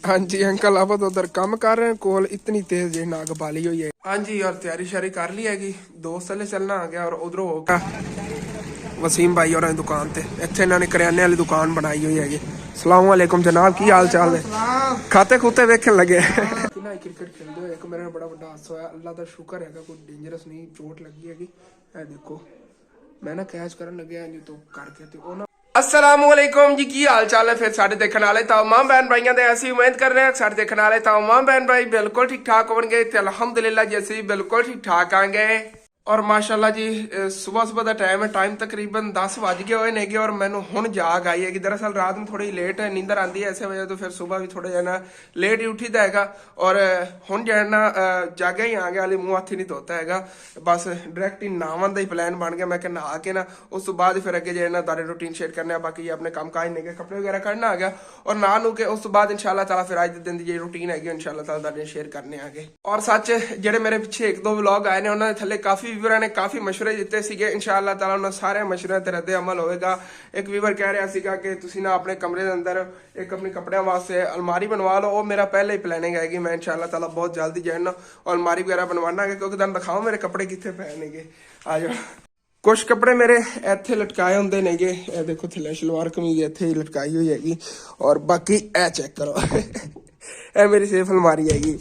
हाँ जी अंकल आप तो उधर काम कर रहे हैं कोल इतनी तेज जी नाग बाली हुई है। हाँ जी और तैयारी शारी कर ली हैगी दोस्त वाले चलना आ गया और उधरों होगा वसीम भाई और दुकान ते इत्थे इन्होंने करियाने वाली दुकान बनाई हुई हैगी। सलाम वालेकुम जनाब की हाल चाल है खाते खूते वेखन लगे ना क्रिकेट खेलते हुए एक मेरे बड़ा बड़ा हादसा होया अल्लाह का शुक्र है कोई डेंजरस नहीं चोट लगी हैगी। ए देखो मैं ना कैच करन लगे जी तो करके ते ओ ना असलामुअलैकुम जी की हाल चाल है फिर साढ़े देखने वाले तमाम बहन भाइयों ने ऐसी उम्मीद कर रहे हैं साढ़े देखने वाले तमाम बहन भाई बिल्कुल ठीक ठाक होंगे तो अल्हम्दुलिल्लाह जी असं बिल्कुल ठीक ठाक आएंगे। और माशाल्लाह जी सुबह सुबह का टाइम है टाइम तकरीबन 10 बज गए हुए नेगे और मैंने हुण जाग आई है कि दरअसल रात में थोड़ी लेट नींदर आती है ऐसे वजह तो फिर सुबह भी थोड़ा जना लेट ही उठी है और हुण जो है ना जागे ही आ गया हाले मुँह हाथी नहीं धोता है बस डायरैक्ट ही नावन का ही प्लान बन गया मैं क्या नहा के ना उस तो बाद फिर अगे जो है ना तारे रूटीन शेयर करने बाकी अपने काम काज नेगे कपड़े वगैरह करना आ गया और नहा नू के उस तो बाद इंशाल्लाह ताला फिर अज दिन की जी रूटीन है इंशाल्लाह ताला तारे शेयर करने आ गए। और सच जेडे मेरे पिछे एक दो व्लॉग आए ने उन्होंने थले काफी व्यूअर ने काफी मशवरे दिते सीगे इंशाअल्लाह ताला उन्होंने सारे मशवरे ते रद्द अमल होएगा। एक व्यूअर कह रहा सीगा कि तुसी ना अपने कमरे के अंदर एक अपने कपड़ियां वास्ते अलमारी बनवा लो वो मेरा पहले ही प्लानिंग है कि मैं इंशाअल्लाह ताला बहुत जल्दी जो है ना अलमारी वगैरह बनवाना है क्योंकि तुम दिखाओ मेरे कपड़े कितने पे नेगे आ जाओ। कुछ कपड़े मेरे इत्थे लटकाए होंगे नेगे ए देखो थले शलवार कमीज इत्थे ही लटकाई हुई हैगी और बाकी ए चेक करो ए मेरी सेफ अलमारी हैगी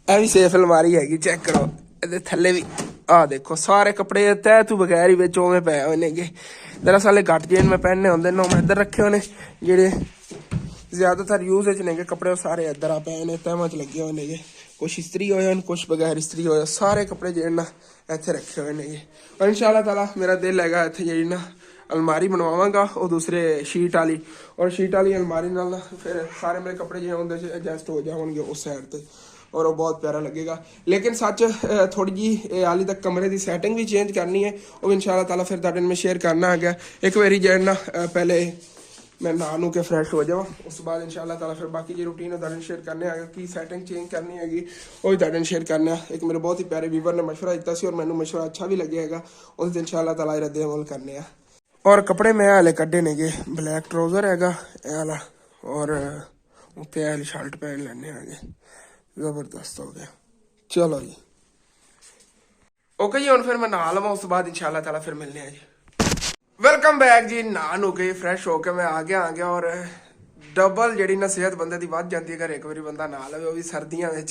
ए भी सेफ अलमारी हैगी चेक करो ए थले भी आ देखो सारे कपड़े तय तू बगैर ही बिच उवें पे हुए नेगे। दरअसल घट जेन में पहनने होंगे ना मैं इधर रखे होने जेडे ज्यादातर यूज नेगे कपड़े सारे इधर आ पे ने तह च लगे हुए नेगे कुछ इस्त्री होए कुछ बगैर इस्त्री होए सारे कपड़े जो ना इत्थे रखे हुए नेगे। और इंशाल्लाह ताला मेरा दिल हैगा इत्थे जी ना अलमारी बनवावांगा और दूसरे शीट वाली और शीट वाली अलमारी नाल ना फिर सारे मेरे कपड़े जो होंगे एडजस्ट हो जाएंगे उस साइड ते और वो बहुत प्यारा लगेगा। लेकिन सच थोड़ी जी हाली तक कमरे की सैटिंग भी चेंज करनी है वो इंशाल्लाह ताला फिर तुहाडे में शेयर करना है। एक बारी जो ना पहले मैं नहा नू के फ्रैश हो जाऊँ उस बाद इंशाल्लाह ताला फिर बाकी जो रूटीन है तुहाडे शेयर करने आएगा की सैटिंग चेंज करनी हैगी वो भी तुहाडे शेयर करना है। एक मेरे बहुत ही प्यारे व्यूवर ने मशवरा दिता सी और मैनू मशवरा अच्छा भी लगे उस दिन इंशाल्लाह ताला रद्द अमल करने। और कपड़े मैं हाले कड्ढे नेगे ब्लैक ट्राउजर हैगा ए वाला और उत्ते वाली शर्ट पहन लैने आगे जबरदस्त हो गया। चलो जी ओके जी हुण फिर मैं नहा लवां उस बाद इंशाल्लाह ताला फिर मिलने हैं जी। वेलकम बैक जी नहा नू के फ्रैश होके मैं आ गया और डबल जी ना सेहत बंदे की वध जाती है अगर एक बार बंदा नहा लवे वो भी सर्दियों में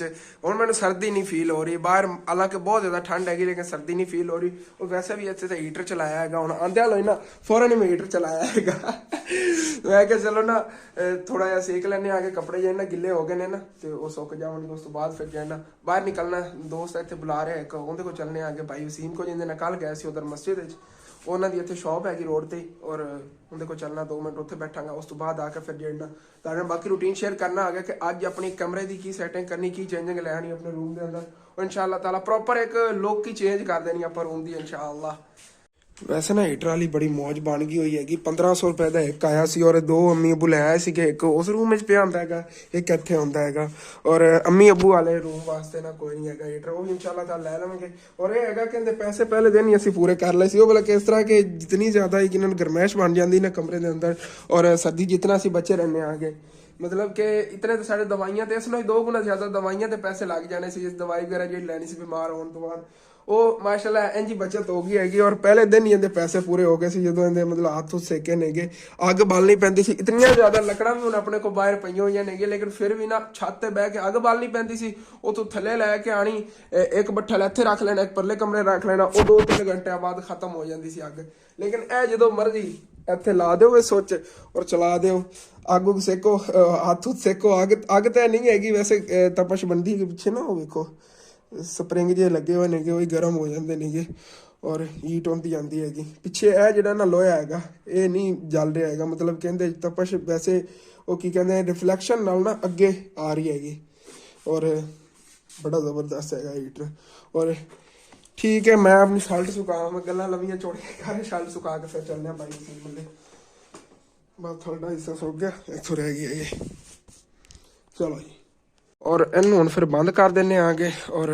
हूँ मैं सर्दी नहीं फील हो रही बाहर हालांकि बहुत ज्यादा ठंड हैगी लेकिन सर्दी नहीं फील हो रही और वैसे भी इतने तो हीटर चलाया है हूँ आंदे लो ना फौरन ही मैं हीटर चलाया है मैं क्या चलो ना थोड़ा जहा सेक लेने आके कपड़े जो ना गिले हो गए ना तो वो सुक जाएंगे उस तो बाद फिर जो ना बाहर निकलना दोस्त इतने बुला रहे एक उन्हें को चलने आगे भाई वसीम को जिंदे कल गए उधर मस्जिद उन्होंने इतने शॉप हैगी रोड पर और उन्हें को चलना 2 मिनट उत्थे बैठांगा उस तो बाद आके फिर जो तारे बाकी रूटीन शेयर करना आ गया कि अज अपनी कमरे की सैटिंग करनी की चेंजिंग लैनी अपने रूम के अंदर और इंशाल्लाह ताला प्रॉपर एक लुक की चेंज कर देनी आप रूम की इंशाल्लाह। वैसे ना हीटर वाली बड़ी मौज बन गई हुई हैगी 1500 रुपए का एक आया सी और 2 अम्मी अबू ले आए सी एक उस रूम में पिया होंदा हैगा एक इत्थे होंदा हैगा और अम्मी अबू वाले रूम वास्ते ना कोई नहीं हैगा हीटर वो भी इंशाल्लाह ताला ले लवांगे। और ये हैगा कहंदे पैसे पहले दिन ही असीं पूरे कर लए सी वो बोला किस तरह के जितनी ज्यादा यकीनन गरमैश बन जाती ना कमरे के अंदर और सर्दी जितना असीं बचे रहने आगे मतलब कि इतने तो साढ़े दवाइयां तो इसनों 2 गुना ज्यादा दवाइयां ते पैसे लग जाने सी जिस दवाई वगैरह जी लैनी सी बीमार होने तो बाद वो माशाल्लाह इंज बचत हो गई हैगी और पहले दिन ही इनके पैसे पूरे हो गए सी जो इनके मतलब हाथ सेके नेगे अग बालनी पैंदी सी इतनी ज्यादा लकड़ा भी हुण अपने को बाहर पईयां होईयां नेगे लेकिन फिर भी ना छत ते बह के अग बालनी पैंदी सी उतों थले लैके आनी एक भट्ठल इत्थे रख लेना एक परले कमरे रख लेना वो 2-3 घंटे बाद खत्म हो जाती सी अग। लेकिन ए जो मर्जी इत्थे ला दो सोच और चला दो अग उग सेको हाथ सेको अग तो नहीं हैगी वैसे तपश बनती है पिछे ना वो वेखो स्प्रिंग जे लगे हुए नेगे वही गर्म हो जाते नेगे और हीट होती जाती हैगी पिछे यह जो ना लोहा हैगा ये नहीं जल रहा हैगा मतलब कहते तपश वैसे वो की कहते रिफ्लैक्शन नाल ना अगे आ रही हैगी और बड़ा जबरदस्त हैगा हीटर। और ठीक है मैं अपनी शर्ट सुका मैं गल्लां लवियां चौड़ियां कर शर्ट सुका के फिर चलने भाई बल्ले बस थोड़ा हिस्सा सुक गया इतों रह गया ये चलो जी। और इनू हम फिर बंद कर देने आगे और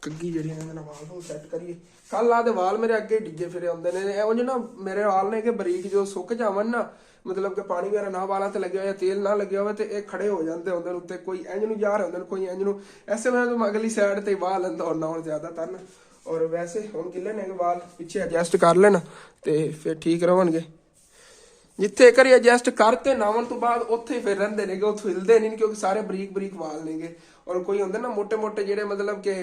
कग्गी जी वाल सैट करिए कल आदे वाल मेरे अगे डिगे फिर आते ने उंज ना मेरे वाल ने कि बरीक जो सुक जावन ना मतलब कि पानी वगैरह ना वाला ते लगे हो या तेल ना लगे हो ते खड़े हो जाते होंगे उत्ते, कोई इंज नूं जा रहे होंगे, कोई इंज नूं, ऐसे में तुम अगली साइड ते वाह लेंदा होना हुण ज़्यादातर ना। और वैसे हुण गिले ने वाल पिछे एडजस्ट कर लेना ते फिर ठीक रहणगे। जिथे एक बार एडजस्ट करते नावन तो बाद उत्थे ही फिर रहिंदे ने, उत्थों हिलदे नहीं क्योंकि सारे बरीक बरीक वाल नेगे। और कोई होंदे ना मोटे मोटे जेडे मतलब कि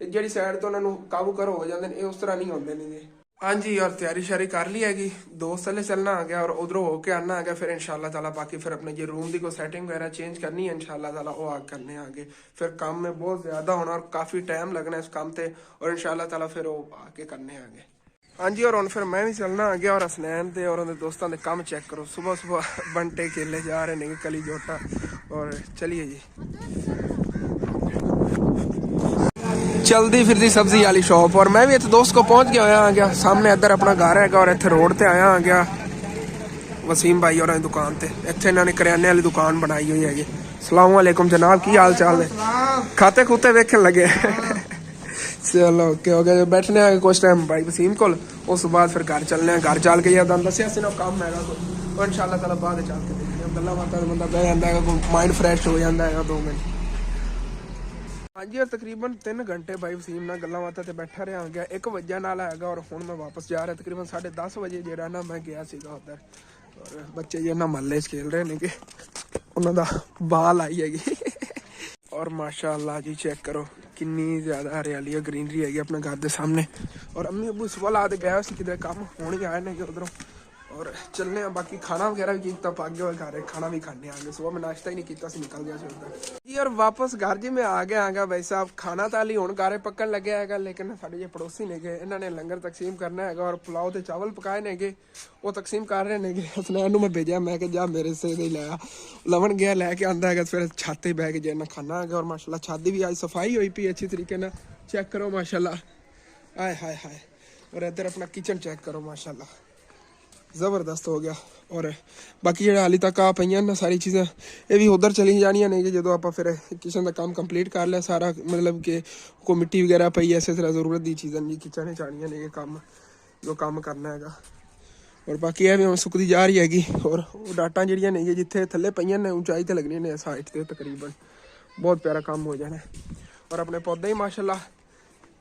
ਜਿਹੜੀ ਸਾਈਡ ਤੋਂ ਉਹਨਾਂ ਨੂੰ ਕਾਬੂ ਕਰੋ ਹੋ ਜਾਂਦੇ ਨੇ, ਇਹ ਉਸ ਤਰ੍ਹਾਂ ਨਹੀਂ ਹੁੰਦੇ ਨੇਗੇ। ਹਾਂਜੀ और तैयारी शारी कर ली हैगी, दोस्त वाले चलना आ गया और उधरों होके आना आ गया। फिर इंशाल्लाह ताला बाकी फिर अपने जो रूम की कोई सेटिंग वगैरह चेंज करनी है इंशाल्लाह ताला वो आ करने आगे। फिर काम में बहुत ज़्यादा होना और काफ़ी टाइम लगना इस काम पे, और इंशाल्लाह ताला फिर वो आके करने आगे। हाँ जी और हुण फिर मैं भी चलना आ गया और हसनैन ते और उनके दोस्तों के काम चेक करो। सुबह सुबह बंटे केले जा रहे हैं कली जोटा, और चलिए जी। चलती फिरती सब्जी वाली शॉप, और मैं भी इतने दोस्त को पहुंच गया आ गया। सामने इधर अपना घर है और इतने रोड ते आया आ गया वसीम भाई और दुकान ते। इतने इन्होंने करियाने वाली दुकान बनाई हुई है। सलाम वालेकुम जनाब, की हाल चाल है? खाते खूते वेखन लगे चलो ओके हो गया। बैठने आए कुछ टाइम भाई वसीम को, उस बाद फिर घर चलने। घर चल के याद दसिया से ना काम है और इंशाल्लाह ताला बाद चल के देखते हैं। गल्लां बातां बंदा बह जाता है, माइंड फ्रैश हो जाता है 2 मिनट। हाँ जी और तकरीबन 3 घंटे भाई वसीम नाल गल्लां बातां ते बैठा रहा गया। 1 वजे नाल हैगा और हुण मैं वापस जा रहा। तकरीबन 10:30 बजे जेड़ा ना मैं गया सीगा उधर, और बच्चे जे ना महल्ले च खेल रहे ने, उन्हां दा बाल आई हैगी और माशाअल्लाह जी चेक करो कितनी ज़्यादा हरियाली है, ग्रीनरी हैगी अपने घर के सामने। और अम्मी अबू सुबह ला के गया किधर काम होने आए ने उधरों, और चलने बाकी खाना वगैरह भी किया पागे हुए घर खाना भी खाने आगे। सुबह मैं नाश्ता ही नहीं किया, निकल गया उधर जी। और वापस घर जी मैं आ गया भाई साहब। खाना तो हाली हुण गारे पकन लगे है, लेकिन साढ़े जो पड़ोसी ने इन्होंने लंगर तकसीम करना है और पुलाव ते चावल पकाए ने वो तकसीम कर रहे हैं। हसनैन मैं भेजा, मैं जा मेरे से ही लाया। लवन गया लैके आंदा है, फिर छत ही बह के जो खाना है। और माशाल्लाह छत भी आज सफाई हुई पी अच्छी तरीके ना, चेक करो माशाल्लाह, हाय हाय हाय। और इधर अपना किचन चेक करो माशाल्लाह ज़बरदस्त हो गया। और बाकी जो हाली तक आ पई ना सारी चीज़ें ये भी उधर चली जानिया ने, जो आप फिर किचन का काम कंप्लीट कर लिया सारा, मतलब कि कोई मिट्टी वगैरह पई इस तरह ज़रूरत की चीज़ें जी किचन च आनिया ने काम जो काम करना है। और बाकी यह भी हम सुकती जा रही हैगी। और डाटा जड़ियाँ नहीं जिथे थले पईयां ने ऊंचाई ते लगनी ने साइड ते तकरीबन बहुत प्यारा काम हो जाना। और अपने पौधे ही माशाल्लाह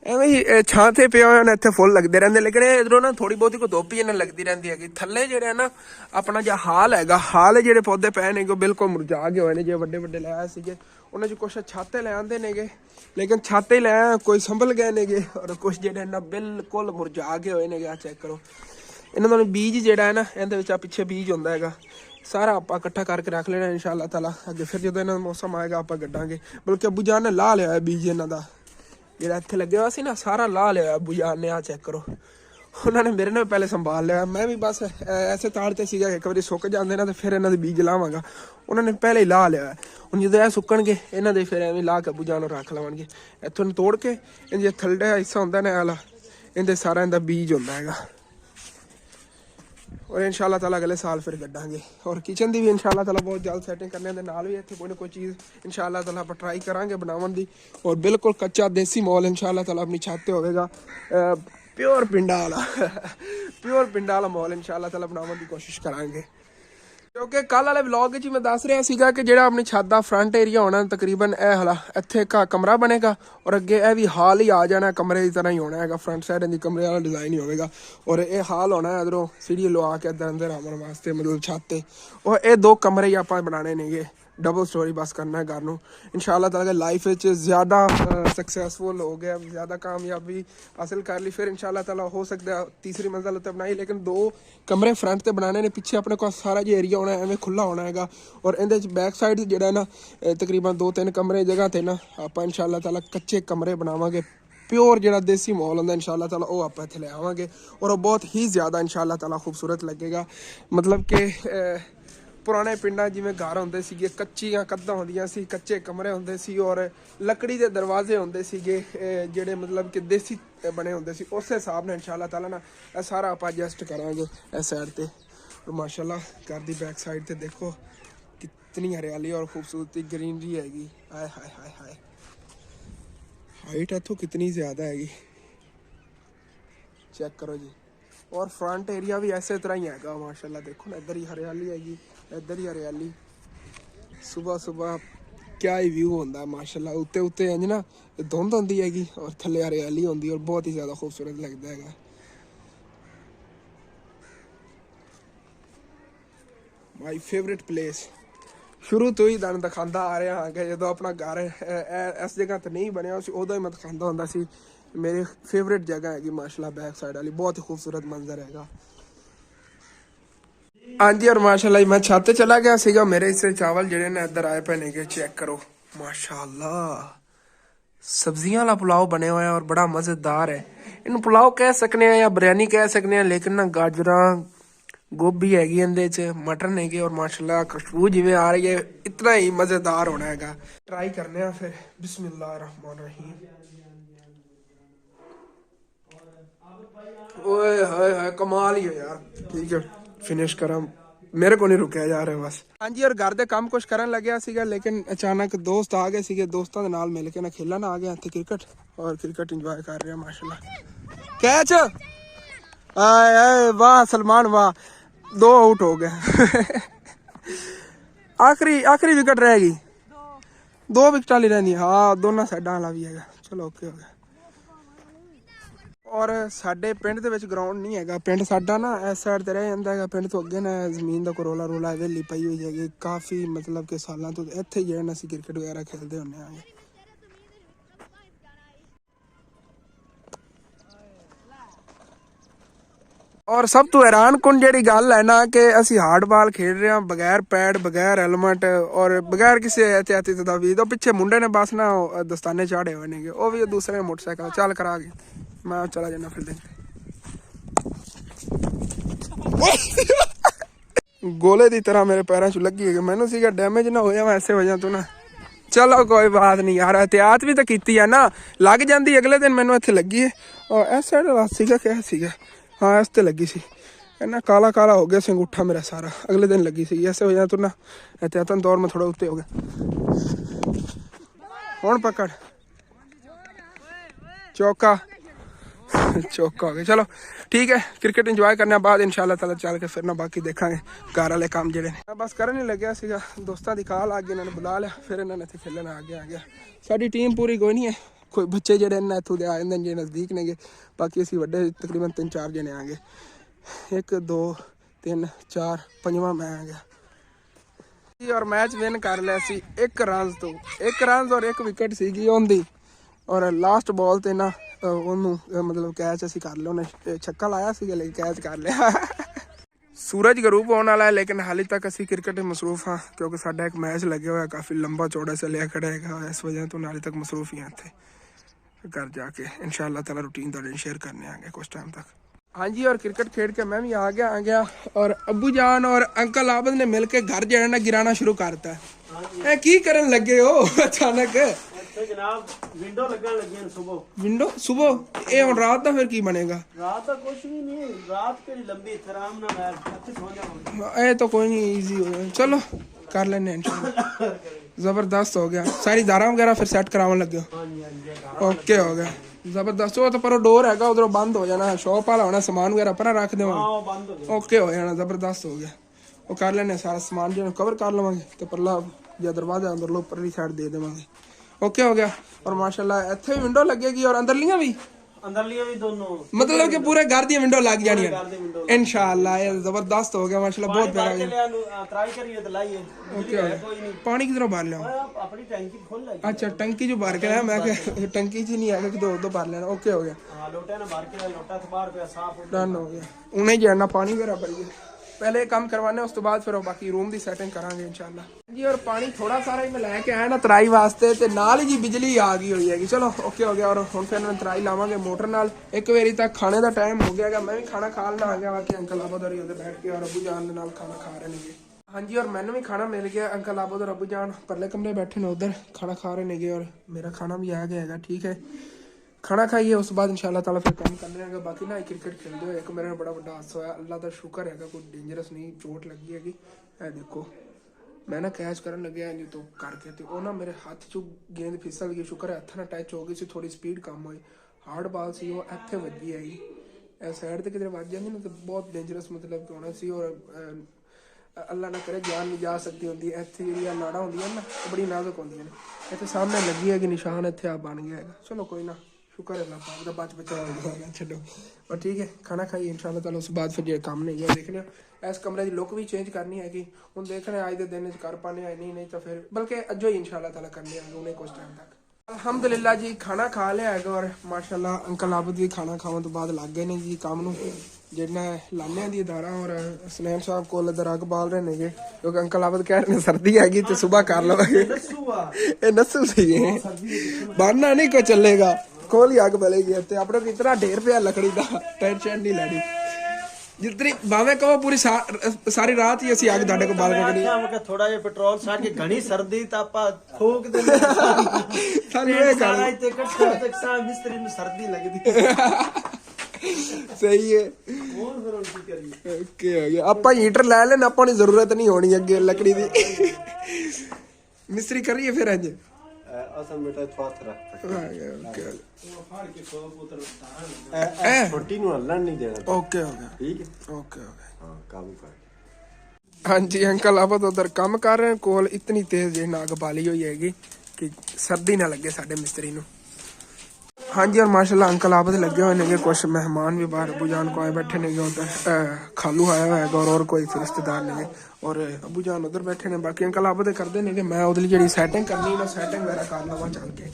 एवं ही छां ते पे हुए इतने फुल लगते रहते, लेकिन इधरों ना थोड़ी बहुती कोई धुप ही लगती रहती है। थले जो ना अपना जो हाल है, हाल जो पौधे पे ने बिल्कुल मुरझा गए हुए हैं। जो बड़े बड़े लाए थे उन्होंने कुछ छाते ले आते ने, लेकिन छाते ले कोई संभल गए ने, और कुछ जो ना बिल्कुल मुरझा गए हुए हैं। चेक करो इन्होंने बीज जोड़ा है ना, ये पिछे बीज होंगे है सारा आप इकट्ठा करके रख लेना इंशाल्लाह ताला। अगे फिर जो इन्होंने मौसम आएगा आप गड्डांगे। बल्कि अबू जान ने ला लिया बीज इन्हों का ਜਿਹੜਾ ਇੱਥੇ ਲੱਗਿਆ ਹੋਇਆ ਸੀ ਨਾ, ਸਾਰਾ ਲਾ ਲਿਆ ਅਬੂ ਜਾਨ ਨੇ। ਆ ਚੈੱਕ ਕਰੋ, ਉਹਨਾਂ ਨੇ ਮੇਰੇ ਨਾਲ ਪਹਿਲੇ ਸੰਭਾਲ ਲਿਆ। ਮੈਂ ਵੀ ਬਸ ਐਸੇ ਤਾੜ ਤੇ ਸੀਗਾ ਇੱਕ ਵਾਰੀ ਸੁੱਕ ਜਾਂਦੇ ਨਾ ਤੇ ਫਿਰ ਇਹਨਾਂ ਦੇ ਬੀਜ ਲਾਵਾਂਗਾ। ਉਹਨਾਂ ਨੇ ਪਹਿਲੇ ਹੀ ਲਾ ਲਿਆ। ਹੁਣ ਜਦੋਂ ਇਹ ਸੁੱਕਣਗੇ ਇਹਨਾਂ ਦੇ ਫਿਰ ਐਵੇਂ ਲਾ ਕੇ ਅਬੂ ਜਾਨ ਨੂੰ ਰੱਖ ਲਵਾਂਗੇ। ਇੱਥੋਂ ਨੂੰ ਤੋੜ ਕੇ ਇਹਦੇ ਥੱਲੇ ਹਿੱਸਾ ਹੁੰਦਾ ਨਾ ਵਾਲਾ, ਇਹਦੇ ਸਾਰਾ ਇਹਦਾ ਬੀਜ ਹੁੰਦਾ ਹੈਗਾ। और इंशाल्लाह ताला अगले साल फिर कटांगे। और किचन की भी इंशाल्लाह ताला बहुत जल्द सैटिंग करने के नाल भी इतने कोई ना कोई चीज़ इंशाल्लाह ताला आप ट्राई करांगे बनावन दी। और बिल्कुल कच्चा देसी माहौल इंशाल्लाह ताला अपनी छत पे होगा, प्योर पिंडा वाला प्योर पिंडा वाला माहौल इंशाल्लाह ताला बनावन की कोशिश करांगे। क्योंकि कल वाले व्लॉग च मैं दस रहा सीगा कि ਜਿਹੜਾ अपनी छत का फ्रंट एरिया होना तकरीबन ਇਹ हला ਇੱਥੇ का कमरा बनेगा, और अगे यह भी हाल ही आ जाना कमरे की तरह ही होना है। फ्रंट साइड की कमरे वाला डिज़ाइन ही होगा, और ये हाल होना है इधरों सीढ़ी लवा के अंदर अंदर आवन वास्ते, मतलब छत पे। और ये 2 कमरे ही आप बनाने ने, डबल स्टोरी बस करना है घर में इंशाल्लाह ताला। लाइफ ज़्यादा सक्सैसफुल हो गया, ज़्यादा कामयाबी हासिल कर ली, फिर इंशाल्लाह ताला हो सकता है तीसरी मंजिल उत्ते बनाई। लेकिन 2 कमरे फ्रंट ते बनाने ने, पीछे अपने को सारा जो एरिया होना है एवं खुला होना है। और इहदे बैक साइड जो ना तकरीबन 2-3 कमरे जगह ते ना आप इंशाल्लाह ताला कच्चे कमरे बनावांगे। प्योर जो देसी माहौल होंगे इंशाल्लाह ताला वो आप इत्थे ले आवांगे, और वो बहुत ही ज़्यादा इंशाल्लाह ताला खूबसूरत लगेगा। मतलब कि पुराने पिंडा जिमें घर होंदे सीगे, कच्चियां कंधां होंदियां सी, कच्चे कमरे होंदे सी, और लकड़ी के दरवाजे होंदे सीगे जेडे मतलब कि देसी बने होंदे सी। उस हिसाब ने इंशाल्लाह ताला ना सारा आप एडजस्ट करांगे इस साइड ते। और माशाल्लाह घर दी बैक साइड ते देखो कितनी हरियाली और खूबसूरती ग्रीनरी हैगी। हाय हाय हाय हाय, हाइट इत्थों कितनी ज़्यादा हैगी, चेक करो जी। ਔਰ ਫਰੰਟ ਏਰੀਆ ਵੀ ਐਸੇ ਤਰ੍ਹਾਂ ਹੀ ਹੈਗਾ ਮਾਸ਼ਾਅੱਲਾ। ਦੇਖੋ ਨਾ ਇੱਧਰ ਹੀ ਹਰਿਆਲੀ ਹੈਗੀ, ਇੱਧਰ ਹੀ ਹਰਿਆਲੀ। ਸੁਬਹ ਸੁਬਹ ਕਿਆ ਹੀ ਵਿਊ ਹੁੰਦਾ ਮਾਸ਼ਾਅੱਲਾ। ਉੱਤੇ ਉੱਤੇ ਇੰਜ ਨਾ ਧੁੰਦ ਹੁੰਦੀ ਹੈਗੀ ਔਰ ਥੱਲੇ ਹਰਿਆਲੀ ਹੁੰਦੀ ਔਰ ਬਹੁਤ ਹੀ ਜ਼ਿਆਦਾ ਖੂਬਸੂਰਤ ਲੱਗਦਾ ਹੈਗਾ। My favourite place. ਸ਼ੁਰੂ ਤੋਂ ਹੀ ਤੁਹਾਨੂੰ ਦਿਖਾਉਂਦਾ ਆ ਰਿਹਾ ਹਾਂ ਕਿ ਜਦੋਂ ਆਪਣਾ ਘਰ ਇਸ ਜਗ੍ਹਾ 'ਤੇ ਨਹੀਂ ਬਣਿਆ ਸੀ ਉਦੋਂ ਹੀ ਮੈਂ ਦਿਖਾਉਂਦਾ ਹੁੰਦਾ ਸੀ। ਮੇਰੀ ਫੇਵਰੇਟ ਜਗ੍ਹਾ ਹੈਗੀ ਮਾਸ਼ਾਅੱਲਾ ਬੈਕ ਸਾਈਡ ਵਾਲੀ, ਬਹੁਤ ਹੀ ਖੂਬਸੂਰਤ ਮੰਜ਼ਰ ਹੈਗਾ। ਹਾਂਜੀ ਔਰ ਮਾਸ਼ਾਅੱਲਾ ਮੈਂ ਛੱਤ ਤੇ ਚਲਾ ਗਿਆ ਸੀਗਾ। ਮੇਰੇ ਇਸੇ ਚਾਵਲ ਜਿਹੜੇ ਨੇ ਇੱਧਰ ਆਏ ਪਏ ਨੇ, ਚੈੱਕ ਕਰੋ ਮਾਸ਼ਾਅੱਲਾ। ਸਬਜ਼ੀਆਂ ਵਾਲਾ ਪੁਲਾਓ ਬਣਿਆ ਹੋਇਆ ਔਰ ਬੜਾ ਮਜ਼ੇਦਾਰ ਹੈ। ਇਹਨੂੰ ਪੁਲਾਓ ਕਹਿ ਸਕਦੇ ਆ ਜਾਂ ਬਿਰਿਆਨੀ ਕਹਿ ਸਕਦੇ ਆ, ਲੇਕਿਨ ਨਾ ਗਾਜਰਾਂ ਗੋਭੀ ਹੈਗੀ ਇਹਦੇ 'ਚ, ਮਟਰ ਹੈਗੇ ਔਰ ਮਾਸ਼ਾਅੱਲਾ ਖੁਸ਼ਬੂ ਜਿਵੇਂ ਆ ਰਹੀ ਹੈ, ਇਤਨਾ ਹੀ ਮਜ਼ੇਦਾਰ ਹੋਣਾ ਹੈਗਾ। ਟਰਾਈ ਕਰਨੇ ਆ ਫਿਰ। ਬਿਸਮਿल्लाह रहमान रहीम। ਓਏ ਹਾਏ ਹਾਏ ਕਮਾਲ ਹੀ ਹੈ ਯਾਰ। ਠੀਕ ਹੈ ਫਿਨਿਸ਼ ਕਰਾਂ, ਮੇਰੇ ਕੋ ਨਹੀਂ ਰੁਕਿਆ ਜਾ ਰਿਹਾ ਬਸ। ਹਾਂਜੀ ਔਰ ਘਰ ਦੇ ਕੰਮ ਕੁਛ ਕਰਨ ਲੱਗਿਆ ਸੀਗਾ, ਲੇਕਿਨ ਅਚਾਨਕ ਦੋਸਤ ਆ ਗਏ ਸੀਗੇ। ਦੋਸਤਾਂ ਦੇ ਨਾਲ ਮਿਲ ਕੇ ਨਾ ਖੇਲਣ ਆ ਗਿਆ ਇੱਥੇ ਕ੍ਰਿਕਟ, ਔਰ ਕ੍ਰਿਕਟ ਇੰਜੋਏ ਕਰ ਰਿਹਾ ਮਾਸ਼ਾਅੱਲਾ। ਕੈਚ ਆਏ ਆਏ ਵਾਹ ਸਲਮਾਨ ਵਾਹ, 2 ਆउट ਹੋ ਗਏ। ਆਖਰੀ ਵਿਕਟ रहेगी, 2 ਵਿਕਟਾਂ ਲਈ ਰਹਿੰਦੀ। ਹਾਂ ਦੋਨਾਂ ਸਾਈਡਾਂ ਵਾਲਾ ਵੀ ਹੈਗਾ। ਚਲੋ ਓਕੇ ਹੋ ਗਿਆ। ਔਰ ਸਾਡੇ ਪਿੰਡ ਦੇ ਵਿੱਚ ਗਰਾਊਂਡ ਨਹੀਂ ਹੈਗਾ। ਪਿੰਡ ਸਾਡਾ ਨਾ ਇਸ ਸਾਈਡ ਤੇ ਰਹਿ ਜਾਂਦਾ ਹੈਗਾ। ਪਿੰਡ ਤੋਂ ਅੱਗੇ ਨਾ ਜ਼ਮੀਨ ਦਾ ਕੋਈ ਰੋਲਾ ਹਵੇਲੀ ਪਈ ਹੋਈ ਹੈਗੀ ਕਾਫੀ, ਮਤਲਬ ਕਿ ਸਾਲਾਂ ਤੋਂ ਇੱਥੇ ਜਿਹੜਾ ਅਸੀਂ ਕ੍ਰਿਕਟ ਵਗੈਰਾ ਖੇਡਦੇ ਹੁੰਦੇ ਹਾਂ। ਔਰ ਸਭ ਤੋਂ ਹੈਰਾਨ ਕੁਨ ਜਿਹੜੀ ਗੱਲ ਹੈ ਨਾ ਕਿ ਅਸੀਂ ਹਾਰਡ ਬਾਲ ਖੇਡ ਰਹੇ ਹਾਂ ਬਗੈਰ ਪੈਡ, ਬਗੈਰ ਹੈਲਮਟ ਔਰ ਬਗੈਰ ਕਿਸੇ ਇਹਤਿਆਤੀ ਤਦਾਬੀਰ। ਉਹ ਪਿੱਛੇ ਮੁੰਡੇ ਨੇ ਬਸ ਨਾ ਦਸਤਾਨੇ ਚਾੜੇ ਹੋਏ ਨੇਗੇ, ਉਹ ਵੀ ਦੂਸਰੇ ਮੋਟਰਸਾਈਕਲ ਚੱਲ ਕਰਾ ਗਏ। ਮੈਂ ਚਲਾ ਜਾਣਾ ਫਿਰ ਦੇਖ। ਗੋਲੇ ਦੀ ਤਰ੍ਹਾਂ ਮੇਰੇ ਪੈਰਾਂ 'ਚ ਲੱਗੀ ਹੈਗੀ। ਮੈਨੂੰ ਸੀਗਾ ਡੈਮੇਜ ਨਾ ਹੋ ਜਾਵਾਂ ਐਸੇ ਵਜ੍ਹਾ ਤੋਂ ਨਾ। ਚਲੋ ਕੋਈ ਬਾਤ ਨਹੀਂ ਯਾਰ, ਇਹਤਿਆਤ ਵੀ ਤਾਂ ਕੀਤੀ ਆ ਨਾ, ਲੱਗ ਜਾਂਦੀ। ਅਗਲੇ ਦਿਨ ਮੈਨੂੰ ਇੱਥੇ ਲੱਗੀ ਹੈ ਔਰ ਇਸ ਸਾਈਡ ਸੀਗਾ ਕਿਆ ਸੀਗਾ, ਹਾਂ ਇਸ ਤੇ ਲੱਗੀ ਸੀ। ਇੰਨਾ ਕਾਲਾ ਕਾਲਾ ਹੋ ਗਿਆ ਸੀ ਅੰਗੂਠਾ ਮੇਰਾ ਸਾਰਾ, ਅਗਲੇ ਦਿਨ ਲੱਗੀ ਸੀ। ਐਸੇ ਵਜ੍ਹਾ ਤੋਂ ਨਾ ਇਹਤਿਆਤਨ ਤੌਰ ਮੈਂ ਥੋੜਾ ਉੱਤੇ ਹੋ ਗਿਆ। ਹੁਣ ਪਕੜ ਚੌਕਾ, ਚੌਕਾ ਹੋ ਗਿਆ। ਚਲੋ ਠੀਕ ਹੈ, ਕ੍ਰਿਕਟ ਇੰਜੋਏ ਕਰਨੇ ਬਾਅਦ ਇਨਸ਼ਾਅੱਲਾ ਤਾਲਾ ਚੱਲ ਕੇ ਫਿਰ ਨਾ ਬਾਕੀ ਦੇਖਾਂਗੇ ਘਰ ਵਾਲੇ ਕੰਮ ਜਿਹੜੇ ਨੇ। ਬਸ ਕਰਨ ਹੀ ਲੱਗਿਆ ਸੀਗਾ, ਦੋਸਤਾਂ ਦੀ ਕਾਲ ਆ ਗਈ, ਇਹਨਾਂ ਨੇ ਬੁਲਾ ਲਿਆ, ਫਿਰ ਇਹਨਾਂ ਨੇ ਇੱਥੇ ਖੇਲਣ ਆ ਗਿਆ। ਸਾਡੀ ਟੀਮ ਪੂਰੀ ਕੋਈ ਨਹੀਂ ਹੈ, ਕੋਈ ਬੱਚੇ ਜਿਹੜੇ ਨੇ ਇੱਥੋਂ ਦੇ ਆ ਜਾਂਦੇ ਨੇ ਜਿਹੜੇ ਨਜ਼ਦੀਕ ਨੇਗੇ। ਬਾਕੀ ਅਸੀਂ ਵੱਡੇ ਤਕਰੀਬਨ 3-4 ਜਣੇ ਆ ਗਏ। 1 2 3 4 5ਵਾਂ ਮੈਂ ਆ ਗਿਆ ਔਰ ਮੈਚ ਵਿਨ ਕਰ ਲਿਆ ਸੀ 1 ਰਨ ਤੋਂ। 1 ਰਨ ਔਰ 1 ਵਿਕਟ ਸੀਗੀ ਉਹਦੀ। ਔਰ ਲਾਸਟ ਬਾਲ ਤੇ ਨਾ ਉਹਨੂੰ ਮਤਲਬ ਕੈਚ ਅਸੀਂ ਕਰ ਲਿਆ। ਉਹਨੇ ਛੱਕਾ ਲਾਇਆ ਸੀਗਾ ਲੇਕਿਨ ਕੈਚ ਕਰ ਲਿਆ। ਸੂਰਜ ਗਰੂਬ ਹੋਣ ਵਾਲਾ ਹੈ, ਲੇਕਿਨ ਹਾਲੇ ਤੱਕ ਅਸੀਂ ਕ੍ਰਿਕਟ ਮਸਰੂਫ ਹਾਂ ਕਿਉਂਕਿ ਸਾਡਾ ਇੱਕ ਮੈਚ ਲੱਗਿਆ ਹੋਇਆ ਕਾਫੀ ਲੰਬਾ ਚੌੜਾ ਚੱਲਿਆ ਖੜਾ ਹੈਗਾ। ਇਸ ਵਜ੍ਹਾ ਤੋਂ ਹਾਲੇ ਤੱਕ ਮਸਰੂਫ ਹੀ ਹਾਂ ਇੱਥੇ। घर जाके इंशाल्लाह ताला रूटीन तो शेयर करने आएंगे कुछ टाइम तक। हाँ जी और क्रिकेट खेल के मैं भी आ गया और अब्बू जान और अंकल आबद ने मिलके घर जो है ना गिराना शुरू करता है। की करन लगे हो अचानक? जनाब विंडो लगन लगी सुबह। विंडो सुबह ये हुन रात दा फिर की बनेगा? रात दा कुछ भी नहीं, रात केड़ी लंबी आराम नाल मैं अच्छे सो जाऊंगा। ये तो कोई नहीं, इजी हो जाए। चलो कर लेने इंशाल्लाह। जबरदस्त हो गया। सारी दारा वगैरह फिर सेट करावन लगे हो? हां जी ओके हो गया जबरदस्त। वो तो पर डोर हैगा उधरों बंद हो जाना, शॉप वाला होना, सामान वगैरह पर रख देवां। हां बंद हो गया। ओके हो जाना, जबरदस्त हो गया। वो कर लेने सारा सामान जो कवर कर लवांगे ते परला या दरवाजा अंदर लो परली साइड दे देवांगे। ओके हो गया। और माशाल्लाह ਇੱਥੇ ਵੀ ਵਿੰਡੋ ਲੱਗੇਗੀ और ਅੰਦਰਲੀਆਂ ਵੀ भी दोनों, मतलब कि पूरे घर दी विंडो लग जानी है इंशाल्लाह। ये जबरदस्त हो गया माशाल्लाह, बहुत प्यारा गया। ट्राई करिए तो लाइए। ओके हो गया। पानी किधरों भर लिया? अपनी टंकी खोल लाई। अच्छा टंकी जो भर के लाया मैं कि टंकी च नहीं है कि दो भर लेना। ओके हो गया। हां लोटा ना भर के लोटा से बाहर पे साफ डन हो गया। उन्हें जाना पानी वगैरह भर गया पहले काम करवाने उस तो बाद फिर बाकी रूम की सैटिंग करांगे इंशाल्लाह जी। और पानी थोड़ा सारा ही मैं लैके आया ना तराई वास्ते ते नाल ही जी बिजली आ गई हुई हैगी। चलो ओके हो गया। और हुण फिर मैं तराई लावांगे मोटर नाल। एक बारी तक खाने का टाइम हो गया, मैं भी खाना खा लेना आ गया। बाकी अंकल आबद और उधर बैठ के और अबू जान के नाल खाना खा रहे नेगे। हाँ जी और मैंने भी खाना मिल गया। अंकल आबद और अबू जान परले कमरे बैठे ने उधर खाना खा रहे नेगे और मेरा खाना भी आ गया है। ठीक है खाना खाइए उस बाद इंशाल्लाह ताला फिर काम करने आएगा। बाकी ना क्रिकेट खेलते हुए एक मेरे बड़ा बड़ा हादसा होया, अल्लाह का शुक्र है कोई डेंजरस नहीं चोट लगी हैगी। ए देखो मैं ना कैच करन लगे नहीं तो करके ते वो ना मेरे हाथ चो गेंद फिसल गई। शुक्र है हथ ना टच हो गई सी, थोड़ी स्पीड कम हुई। हार्ड बॉल सी वो इत्थे वजी हैगी ਇਹ ਸਾਈਡ ਤੇ ਕਿਤੇ ਵੱਜ ਜਾਂਦੀ ਨਾ ਤਾਂ ਬਹੁਤ ਡੇਂਜਰਸ ਮਤਲਬ ਕਿ ਹੋਣਾ ਸੀ। ਔਰ ਅੱਲਾ ਨਾ ਕਰੇ ਜਾਨ ਨਹੀਂ ਜਾ ਸਕਦੀ ਹੁੰਦੀ। ਇੱਥੇ ਜਿਹੜੀਆਂ ਨਾੜਾਂ ਹੁੰਦੀਆਂ ਨਾ ਉਹ ਬੜੀ ਨਾਜ਼ੁਕ ਹੁੰਦੀਆਂ ਨੇ। ਇੱਥੇ ਸਾਹਮਣੇ ਲੱਗੀ ਹੈਗੀ ਨਿਸ਼ਾਨ, ਇੱਥੇ ਆ ਬਣ ਗਿਆ ਹੈਗਾ। ਚਲੋ ਕੋਈ ਨਾ, शुक्र है अल्लाह पाक का बच बचा होगा। छो और ठीक है, खाना खाइए इंशाल्लाह ताला। उस बाद फिर जो काम नहीं है देखने इस कमरे की लुक भी चेंज करनी हैगी। हुण देखने अज के दिन कर पाने नहीं तो फिर बल्कि अजो ही इंशाल्लाह ताला करने आएंगे उन्हें कुछ टाइम तक। अल्हम्दुलिल्लाह जी खाना खा लिया है और माशाल्लाह अंकल आबद भी खाना खाने तो बाद लग गए ने जी काम नूं जिहड़ा लाने दी दारा। और सुनैन साहब को इधर अग बाल रहे ने क्योंकि अंकल आबद कह रहे सर्दी हैगी तो सुबह कर लवांगे। ये नस्सू सी बारना नहीं कोई चलेगा, खोल ही आग बलेगी। अपने को इतना ढेर पे लकड़ी का टेंशन नहीं लेनी। जितनी भावे कहो पूरी सारी रात ही असि आग दाडे को बाल रखनी है। थोड़ा जिहा पेट्रोल साड़ के घनी सर्दी ता आपा फूक देने सानू ये सारा इते इकट्ठा तक सा मिस्त्री नु सर्दी लगदी। सही है और फिर उन की करिए ओके हो गया। आपा हीटर ले लेना, आपा नी जरूरत नहीं होनी अगे लकड़ी दी। मिस्त्री करिए फिर अज असल बेटा थवाथ रख ओके वो फाड़ के सो पुत्र तान छोटी नु हलन नहीं देना। ओके हो गया ठीक है ओके हो गया। हां काबू कर। हाँ जी अंकल आबद उधर काम कर रहे हैं कोल इतनी तेज जी नाग बाली हुई हैगी कि सर्दी ना लगे साडे मिस्त्री नू। हाँ जी और माशाल्लाह अंकल आबद लगे हुए ने। कुछ मेहमान भी बाहर अबू जान को आए बैठे ने उधर खालू आया हुआ है और कोई रिश्तेदार ने और अबू जान उधर बैठे ने। बाकी अंकल आबद करते ने कि मैं उधर जी सैटिंग करनी ना सैटिंग वगैरह कर लवा चल के।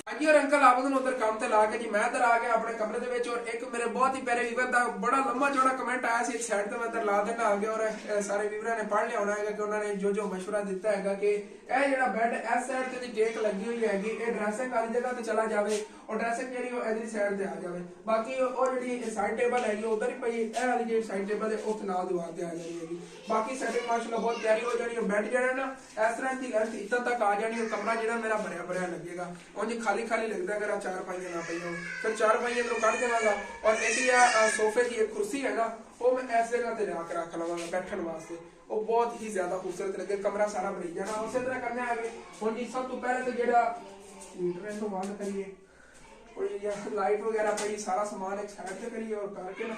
हाँ जी और अंकल आबद ने उधर काम ते ला के जी मैं इधर आ गया अपने कमरे दे विच। और एक मेरे बहुत ही प्यारे व्यूवर दा बड़ा लंबा चौड़ा कमेंट आया सी एक साइड ते मैं इधर ला देना आ गया। और सारे व्यूवरां ने पढ़ लिया होना है कि उन्होंने जो मशवरा दिता है कि ਇਹ ਜਿਹੜਾ ਬੈੱਡ ਇਸ ਸਾਈਡ ਤੇ ਦੀ ਟੇਕ ਲੱਗੀ ਹੋਈ ਹੈਗੀ ਇਹ ਡਰੈਸਿੰਗ ਵਾਲੀ ਜਗ੍ਹਾ ਤੇ ਚਲਾ ਜਾਵੇ ਔਰ ਡਰੈਸਿੰਗ ਜਿਹੜੀ ਉਹ ਇਧਰਲੀ ਸਾਈਡ ਤੇ ਆ ਜਾਵੇ। ਬਾਕੀ ਉਹ ਜਿਹੜੀ ਸਾਈਡ ਟੇਬਲ ਹੈਗੀ ਉਧਰ ਹੀ ਪਈ ਇਹ ਵਾਲੀ ਜਿਹੜੀ ਸਾਈਡ ਟੇਬਲ ਹੈ ਉਹ ਨਾਲ ਦੀਵਾਰ ਤੇ ਆ ਜਾਣੀ ਹੈਗੀ। ਬਾਕੀ ਸੈਟਿੰਗ ਮਾਸ਼ਾਅੱਲਾ ਬਹੁਤ ਪਿਆਰੀ ਹੋ ਜਾਣੀ ਹੈ। ਬੈੱਡ ਜਿਹੜਾ ਨਾ ਇਸ ਤਰ੍ਹਾਂ ਦੀ ਲੈਂਥ ਇੱਥੇ ਤੱਕ ਆ ਜਾਣੀ ਹੈ। ਕਮਰਾ ਜਿਹੜਾ ਮੇਰਾ ਭਰਿਆ ਲੱਗੇਗਾ ਉਂਝ ਖਾਲੀ ਲੱਗਦਾ ਅਗਰ ਆ ਚਾਰ ਪਾਈਆਂ ਨਾ ਪਈਆਂ ਫਿਰ ਚਾਰ ਪਾਈਆਂ ਇਧਰੋਂ ਕੱਢ ਦੇਵਾਂਗਾ। ਔਰ ਇਹਦੀ ਸੋਫੇ ਦੀ ਇੱਕ ਕੁਰਸੀ ਹੈ ਨਾ ਉਹ ਮੈਂ ਇਸ ਜਗ੍ਹਾ ਤੇ ਲਿਆ ਕੇ ਰੱਖ ਲਵਾਂਗਾ बैठने वास्ते। वो बहुत ही ज्यादा खूबसूरत लगे कमरा सारा बन जाना। उसी तरह करने आगे हुण जी सब तो पहले तो जेड़ा इंटरनेट तो बंद करिए और ये लाइट वगैरह पई सारा सामान एक साइड पे करिए और करके ना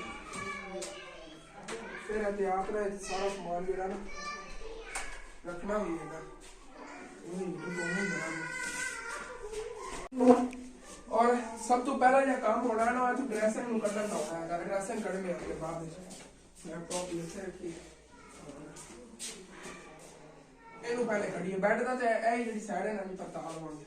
फिर एहतियात ना सारा सामान जेड़ा ना रखना भी है। और सब तो पहला जो काम होना है ना तो ड्रेसिंग नु कढना होना है। ड्रेसिंग कढने के बाद लैपटॉप नीचे रखिए ਇਹਨੂੰ ਪਹਿਲੇ ਕੱਢੀਏ ਬੈੱਡ ਦਾ ਤੇ ਇਹ ਜਿਹੜੀ ਸਾਈਡ ਹੈ ਨਾ ਵੀ ਪਤਾ ਲਵਾਂਗੇ।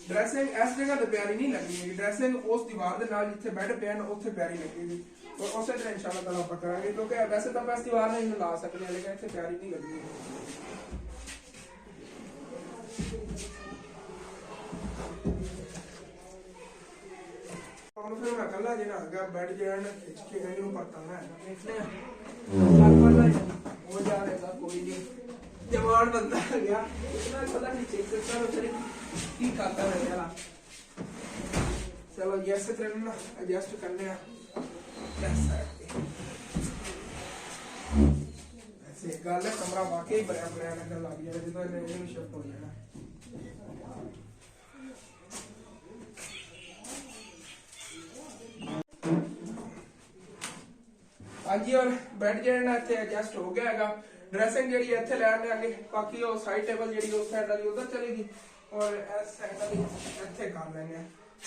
ਡਰੈਸਿੰਗ ਇਸ ਜਗ੍ਹਾ ਤੇ ਪਿਆਰੀ ਨਹੀਂ ਲੱਗੇਗੀ। ਡਰੈਸਿੰਗ ਉਸ ਦੀਵਾਰ ਦੇ ਨਾਲ ਜਿੱਥੇ ਬੈੱਡ ਪਿਆ ਨਾ ਉੱਥੇ ਪਿਆਰੀ ਲੱਗੇਗੀ। ਔਰ ਉਸੇ ਤਰ੍ਹਾਂ ਇਨਸ਼ਾਅੱਲਾ ਤਾਲਾ ਆਪਾਂ ਕਰਾਂਗੇ ਕਿਉਂਕਿ ਵੈਸੇ ਤਾਂ ਆਪਾਂ ਇਸ ਦੀਵਾਰ ਨਾਲ ਇਹਨੂੰ ਲਾ ਸਕਦੇ ਹਾਂ ਲੇਕਿਨ ਇੱਥੇ ਪਿਆਰੀ ਨਹੀਂ ਲੱਗੇਗੀ। ਹੁਣ ਫਿਰ ਮੈਂ ਕੱਲਾ ਜਿਹੜਾ ਹੈਗਾ ਬੈੱਡ ਜਿਹੜਾ ਨਾ ਖਿੱਚ ਕੇ ਇਹਨੂੰ ਪਰਤਾਣਾ ਹੈ ਦੇਖਦੇ ਆ हो जाएगा कोई नहीं। जवान बंदा आ गया इतना पता नहीं चेक करता है तेरे की खाता है यार। चलो ये से तरह ना एडजस्ट करने हैं ऐसे गल है। कमरा वाकई बड़ा लगने लग गया जो इन्हें शिफ्ट हो जाना। हाँ जी और बैड जो इतने एडजस्ट हो गया है। ड्रेसिंग जी इतने लैने आगे बाकी वो साइड टेबल जी उस साइड वाली उधर चलेगी और इस साइड वाली इतने कर लेंगे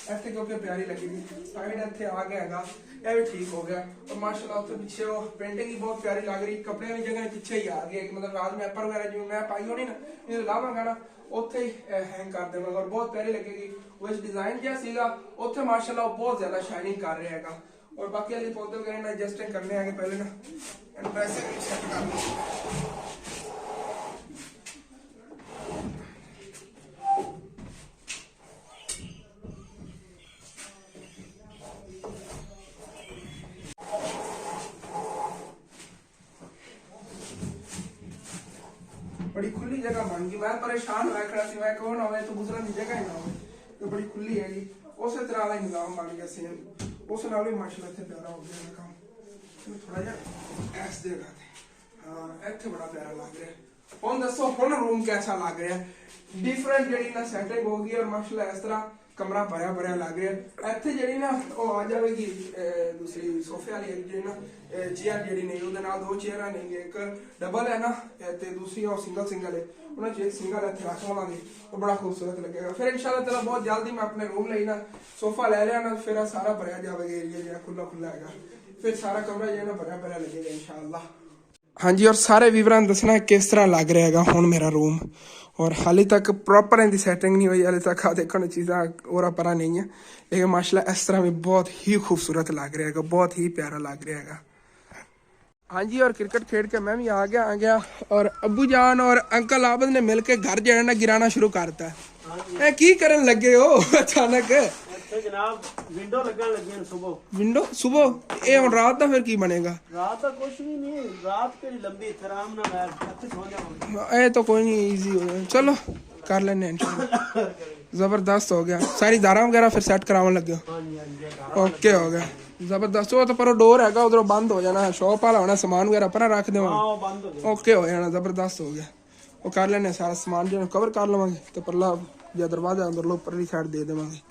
इतने क्योंकि प्यारी लगेगी। साइड इतने आ गया है यह भी ठीक हो गया। और माशाल्लाह उसके पीछे वो पेंटिंग भी बहुत प्यारी लग रही। कपड़े की जगह पीछे ही आ गए मतलब राज मैपर वगैरह जो मैं पाई होनी ना ये लावांगा ना उत्थे ही हैंग कर देवांगा और बहुत प्यारी लगेगी। वो डिजाइन जो सीगा उत्थे माशाल्लाह बहुत ज्यादा शाइनिंग कर रहा है। और बाकी वाले पौधे वगैरह ना एडजस्टिंग करने आगे पहले ना ड्रेसिंग सेट कर लो। बड़ी खुली जगह बन गई। मैं परेशान हुआ खड़ा सी मैं कौन होवे तो गुजरन की जगह ही ना हो तो बड़ी खुली हैगी। उस तरह का निजाम बन गया सेम उस नाल भी माशाल्लाह इतने प्यारा हो गया काम। थोड़ा जिहा इस जगह ते हाँ इतने बड़ा प्यारा लग रहा है। हुण दसो हुण रूम कैसा लग रहा है। डिफरेंट जी ना सैटिंग होगी और माशाल्लाह इस तरह ਕਮਰਾ ਭਰਿਆ ਭਰਿਆ ਲੱਗ ਰਿਹਾ। ਇੱਥੇ ਜਿਹੜੀ ਨਾ ਉਹ ਆ ਜਾਵੇਗੀ ਦੂਸਰੀ ਸੋਫੇ ਵਾਲੀ ਜਿਹੜੀ ਨਾ ਚੇਅਰ ਜਿਹੜੀ ਨਹੀਂ ਉਹਦੇ ਨਾਲ 2 ਚੇਅਰਾਂ ਨਹੀਂ, ਇੱਕ ਡਬਲ ਹੈ ਨਾ ਤੇ ਦੂਸਰੀ ਉਹ ਸਿੰਗਲ ਹੈ। ਉਹਨਾਂ ਚ ਇੱਕ ਸਿੰਗਲ ਇੱਥੇ ਰੱਖ ਲਵਾਂਗੇ, ਉਹ ਬੜਾ ਖੂਬਸੂਰਤ ਲੱਗੇਗਾ। ਫਿਰ ਇਨਸ਼ਾਅੱਲਾ ਤਾਲਾ ਬਹੁਤ ਜਲਦੀ ਮੈਂ ਆਪਣੇ ਰੂਮ ਲਈ ਨਾ ਸੋਫਾ ਲੈ ਲਿਆ ਨਾ, ਫਿਰ ਸਾਰਾ ਭਰਿਆ ਜਾਵੇਗਾ ਏਰੀਆ ਜਿਹੜਾ ਖੁੱਲਾ ਹੈਗਾ, ਫਿਰ ਸਾਰਾ ਕਮਰਾ ਜਿਹੜਾ ਨਾ ਭਰਿਆ ਭਰਿਆ ਲੱਗੇਗਾ ਇਨਸ਼ਾਅੱਲਾ। ਹਾਂਜੀ, ਔਰ ਸਾਰੇ ਵੀਵਰਾਂ ਨੂੰ ਦੱਸਣਾ ਕਿਸ ਤਰ੍ਹਾਂ ਲੱਗ ਰਿਹਾ ਹੈਗਾ ਹੁਣ ਮੇਰਾ ਰੂਮ। और हाले तक प्रॉपर इनकी सेटिंग नहीं हुई, हाले तक देखो चीज़ा और परा नहीं है, लेकिन माशाल्लाह इस तरह भी बहुत ही खूबसूरत लग रहा है, बहुत ही प्यारा लग रहा है। हाँ जी, और क्रिकेट खेल के मैं भी आ गया और अब्बू जान और अंकल आबद ने मिलके घर जो है ना गिराना शुरू करता है। की करन लगे हो अचानक? जनाब विंडो लगन लगी सुबह। विंडो सुबह ये हुन रात दा फिर की बनेगा? रात दा कुछ भी नहीं, रात के लंबी आराम ना मैं अच्छे सो जाऊंगा। ये तो कोई नहीं, इजी हो गया, चलो कर लेने इंशाल्लाह। जबरदस्त हो गया, सारी दारा वगैरह फिर सेट करावन लगे हो? ओके हो गया, जबरदस्त। वो तो पर डोर हैगा उधरों बंद हो जाना, शॉप वाला होना, सामान वगैरह पर रख देवांगे। ओके हो जाना, जबरदस्त हो गया। वो कर लेने सारा सामान जो कवर कर लवांगे तो परला या दरवाजा अंदर लो परली साइड दे देवांगे।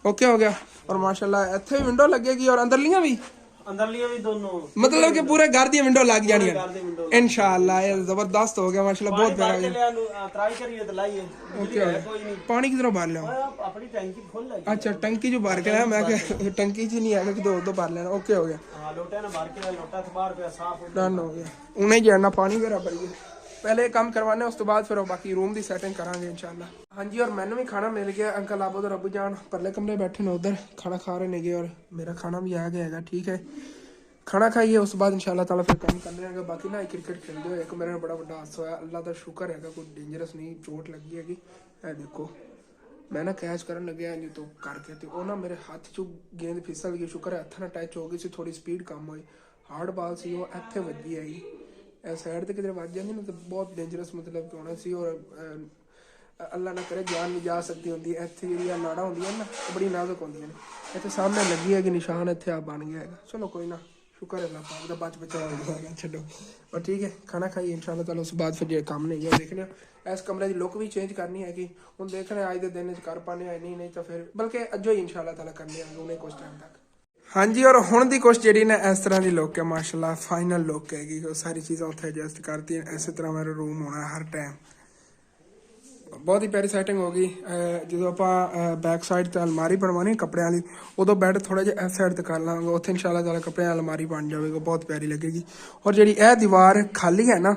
ओके हो गया। और माशाल्लाह इत्थे भी विंडो लगेगी और अंदरलियां भी दोनों, मतलब कि पूरे घर दी विंडो लग जानी है इंशाल्लाह। ये जबरदस्त हो गया माशाल्लाह, बहुत प्यारा है। ट्राई करिए तो लाइए। ओके हो गया। पानी किधरों भर लिया? अपनी टंकी खोल ली। अच्छा, टंकी जो भर के लाया मैं कि टंकी च नहीं है कि दो भर लेना। ओके हो गया। हां, लोटा ना भर के लोटा से बाहर पे साफ डन हो गया। उन्हें जाना पानी वगैरह भरिए, पहले काम करवाने उस तो बाद फिर बाकी रूम की सैटिंग करांगे इंशाल्लाह। हाँ जी, और मैंने भी खाना मिल गया। अंकल आबद और अबू जान परले कमरे बैठे ने उधर खाना खा रहे ने, और मेरा खाना भी आ गया है। ठीक है, खाना खाइए उस बाद इंशाल्लाह ताला फिर काम कर रहे हैं। बाकी ना क्रिकेट खेलते हुए एक मेरे बड़ा बड़ा हादसा होया, अल्लाह का शुक्र है कोई डेंजरस नहीं, चोट लगी हैगी। देखो मैं ना कैच करन लगे नहीं तो करके ते वो ना मेरे हाथ चो गेंद फिसल गई, शुक्र है हथ ना टच हो गई सी, थोड़ी स्पीड कम हुई। हार्ड बॉल सी वो इत्थे वजी हैगी, साइड ते किधर वज जाती ना तो बहुत डेंजरस मतलब कि होना सी। और अल्लाह ना करे जान भी जा सकती होंगी। इत्थे जी नाड़ा होंदियां ना बड़ी नाजुक होंदियां ने, इत्थे सामने लगी है कि निशान इत्थे आ बन गया है। चलो कोई ना, शुक्र है अल्लाह पाक दा, बच बचा हो गया। छड्डो और ठीक है, खाना खाइए इंशाल्लाह ताला, उस बाद फिर जो काम नहीं है देखने इस कमरे की लुक भी चेंज करनी है कि हुण देखने अज के दिन कर पाने नहीं तो फिर बल्कि अजो ही इंशाल्लाह ताला करने आएंगे उन्हें कुछ टाइम तक। हाँ जी, और हुण दी कुछ जी ना इस तरह की लुक है माशाल्लाह, फाइनल लुक हैगी। सारी चीज़ां उत्थे एडजस्ट करती हैं, इस तरह मेरा रूम होना हर टाइम। बहुत ही प्यारी सैटिंग हो गई। जो आप बैक साइड ते अलमारी बनवानी कपड़े वाली, उदों बैड थोड़ा जिहा इस साइड ते कर लांगे, उत्थे इंशाल्लाह ताला कपड़े अलमारी बन जाएगी, बहुत प्यारी लगेगी। और जी यह दीवार खाली है ना,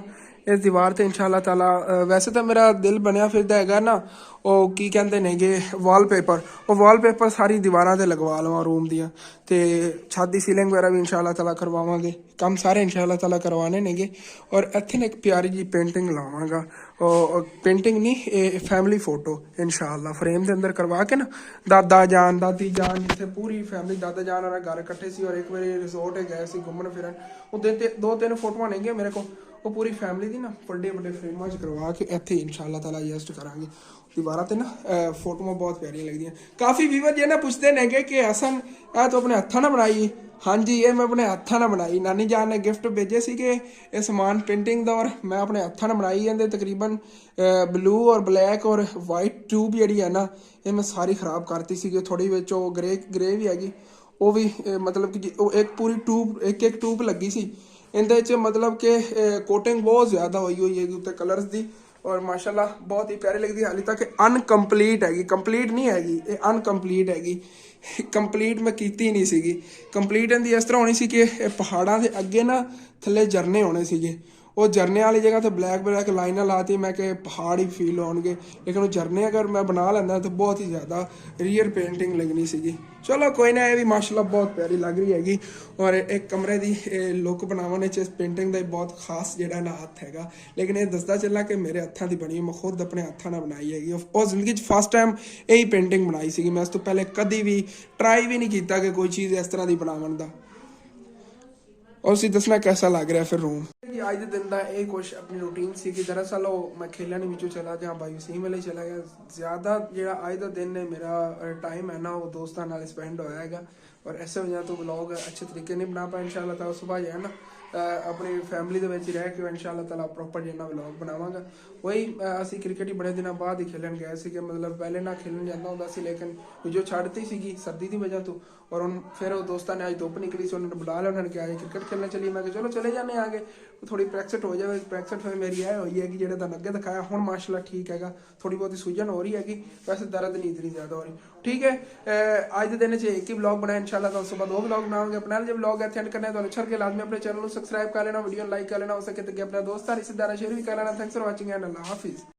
इस दीवार ते इंशाल्लाह ताला वैसे तो मेरा दिल बनया फिरदा हैगा ना ਉਹ ਕੀ ਕਹਿੰਦੇ ਨੇਗੇ ਵਾਲਪੇਪਰ, ਉਹ ਵਾਲਪੇਪਰ ਸਾਰੀ ਦੀਵਾਰਾਂ ਤੇ ਲਗਵਾ ਲਵਾਂ ਰੂਮ ਦੀਆਂ, ਤੇ ਛੱਤ ਦੀ ਸੀਲਿੰਗ ਵਗੈਰਾ ਵੀ ਇਨਸ਼ਾਅੱਲਾ ਤਾਲਾ ਕਰਵਾਵਾਂਗੇ, ਕੰਮ ਸਾਰੇ ਇਨਸ਼ਾਅੱਲਾ ਤਾਲਾ ਕਰਵਾਣੇ ਨੇਗੇ। ਔਰ ਇੱਥੇ ਨੇ ਇੱਕ ਪਿਆਰੀ ਜੀ ਪੇਂਟਿੰਗ ਲਾਵਾਂਗਾ, ਉਹ ਪੇਂਟਿੰਗ ਨਹੀਂ ਇਹ ਫੈਮਿਲੀ ਫੋਟੋ ਇਨਸ਼ਾਅੱਲਾ ਫਰੇਮ ਦੇ ਅੰਦਰ ਕਰਵਾ ਕੇ ਨਾ, ਦਾਦਾ ਜਾਨ ਦਾਦੀ ਜਾਨ ਜਿੱਥੇ ਪੂਰੀ ਫੈਮਿਲੀ ਦਾਦਾ ਜਾਨ ਵਾਲਾ ਘਰ ਇਕੱਠੇ ਸੀ। ਔਰ ਇੱਕ ਵਾਰੀ ਰਿਜ਼ੋਰਟ ਗਏ ਸੀ ਘੁੰਮਣ ਫਿਰਨ, ਉਹਦੇ ਤੇ 2-3 ਫੋਟੋਆਂ ਨੇਗੀਆਂ ਮੇਰੇ ਕੋਲ, ਉਹ ਪੂਰੀ ਫੈਮਿਲੀ ਦੀ ਨਾ ਵੱਡੇ ਵੱਡੇ ਫਰੇਮਾਂ 'ਚ ਕਰਵਾ ਕੇ ਇੱਥੇ ਇਨਸ਼ਾਅੱਲਾ ਤਾਲਾ ਐਡਜਸਟ ਕਰਾਂਗੇ। दीवार ते ना फोटोआं बहुत प्यारियां लगदियां। काफ़ी व्यूअर जे ना पुछते ने कि हसन ए तो अपने हत्थां नाल बनाई? हाँ जी, ये मैं अपने हत्थां नाल बनाई, नानी जान ने गिफ्ट भेजे सी कि ये समान पेंटिंग दा, और मैं अपने हत्थां नाल बनाई। इहदे तकरीबन ब्लू और ब्लैक और वाइट ट्यूब जिहड़ी है ना, ये मैं सारी खराब करती सी, थोड़ी विच ओह ग्रे भी हैगी, वो भी मतलब कि एक पूरी ट्यूब एक ट्यूब लगी सी इहदे च, मतलब कि कोटिंग बहुत ज़्यादा हुई है उत्ते कलर्स दी। और माशाल्लाह बहुत ही प्यारी लगती है। हाले तक अनकंप्लीट हैगी, कंप्लीट नहीं हैगी, ये अनकंप्लीट हैगी, कंप्लीट मैं कीती नहीं सीगी। कंप्लीट इहदी इस तरह होनी सी कि पहाड़ां दे अगे ना थल्ले झरने होने सीगे, वो झरने वाली जगह तो ब्लैक लाइनां लाती मैं कि पहाड़ ही फील होणगे, लेकिन वो झरने अगर मैं बना लेंदा तो बहुत ही ज़्यादा रियल पेंटिंग लगनी सीगी। चलो कोई ना, ये भी माशाल्लाह बहुत प्यारी लग रही हैगी। और एक कमरे की लुक बनाने इस पेंटिंग का बहुत खास जिहड़ा ना हत्थ हैगा, लेकिन ये दसदा चलना कि मेरे हत्थां दी बनी, मैं खुद अपने हत्थां नाल बनाई हैगी। और जिंदगी फर्स्ट टाइम यही पेंटिंग बनाई सीगी मैं, इस तो पहले कभी भी ट्राई भी नहीं किया कि कोई चीज़ इस तरह की बनावन दा। और उसी दसना कैसा लग रहा है फिर रूम। अज के दिन का यह कुछ अपनी रूटीन सी कि दरअसल मैं खेलने विचों चला गया, भाई वसीम वाले चला गया। ज़्यादा जो अज का दिन है मेरा टाइम है ना वो दोस्तों नाल स्पेंड होया है। और ऐसे वजह तो व्लॉग अच्छे तरीके नहीं बना पाए। इंशाल्लाह ताला सुबह जो है ना ਆਪਣੀ ਫੈਮਿਲੀ ਦੇ ਵਿੱਚ ਰਹਿ ਕੇ ਇਨਸ਼ਾਅੱਲਾ ਤਾਲਾ ਪ੍ਰੋਪਰ ਜਿੰਨਾ ਵਲੌਗ ਬਣਾਵਾਂਗਾ। ਵਹੀ ਅਸੀਂ ਕ੍ਰਿਕਟ ਹੀ ਬੜੇ ਦਿਨਾਂ ਬਾਅਦ ਹੀ ਖੇਲਣ ਗਏ ਸੀਗੇ, ਮਤਲਬ ਪਹਿਲੇ ਨਾ ਖੇਲਣ ਜਾਂਦਾ ਹੁੰਦਾ ਸੀ ਲੇਕਿਨ ਜੋ ਛੱਡਤੀ ਸੀਗੀ ਸਰਦੀ ਦੀ ਵਜ੍ਹਾ ਤੋਂ। ਔਰ ਹੁਣ ਫਿਰ ਉਹ ਦੋਸਤਾਂ ਨੇ ਅੱਜ ਧੁੱਪ ਨਿਕਲੀ ਸੀ, ਉਹਨਾਂ ਨੇ ਬੁਲਾ ਲਿਆ, ਉਹਨਾਂ ਨੇ ਕਿਹਾ ਅੱਜ ਕ੍ਰਿਕਟ ਖੇਲਣ ਚੱਲੀਏ। ਮੈਂ ਕਿਹਾ ਚਲੋ ਚਲੇ ਜਾਂਦੇ ਆ ਆਗੇ, ਥੋੜੀ ਪ੍ਰੈਕਟਿਸ ਹੋ ਜਾਵੇ। ਪ੍ਰੈਕਟਿਸ ਫਿਰ ਮੇਰੀ ਇਹ ਹੋਈ ਹੈ ਕਿ ਜਿਹੜੇ ਤੁਹਾਨੂੰ ਅੱਗੇ ਦਿਖਾਇਆ ਹੁਣ ਮਾਸ਼ਾਅੱਲਾ ਠੀਕ ਹੈਗਾ, ਥੋੜੀ ਬਹੁਤੀ ਸੂਜਨ ਹੋ ਰਹੀ ਹੈਗੀ, ਵੈਸੇ ਦਰਦ ਨਹੀਂ ਇਤਨੀ ਜ਼ਿਆਦਾ ਹੋ ਰਹੀ। ਠੀਕ ਹੈ, ਅੱਜ ਦੇ ਦਿਨ 'ਚ ਇੱਕ ਹੀ ਵਲੌਗ ਬਣਾਇਆ ਇਨਸ਼ਾਅੱਲਾ, ਤਾਂ ਉਸ ਤੋਂ ਬਾਅਦ 2 ਵਲੌਗ ਬਣਾਵਾਂਗੇ। ਆਪਣਾ ਜੇ ਵਲੌਗ ਇੱਥੇ ਐਂਡ ਕਰਨਾ ਤੁਹਾਨੂੰ ਅੱਛਾ ਲੱਗੇ ਲਾਜ਼ਮੀ ਆਪਣੇ ਚੈਨਲ ਨੂੰ ਸਬਸਕ੍ਰਾਈਬ ਕਰ ਲੈਣਾ, ਵੀਡੀਓ ਨੂੰ ਲਾਈਕ ਕਰ ਲੈਣਾ, ਹੋ ਸਕੇ ਤਾਂ ਆਪਣੇ ਦੋਸਤਾਂ ਰਿਸ਼ਤੇਦਾਰਾਂ ਸ਼ੇਅਰ ਵੀ ਕਰ ਲੈਣਾ। ਥੈਂਕਸ ਫॉर वाचिंग एंड अल्लाह हाफिज़।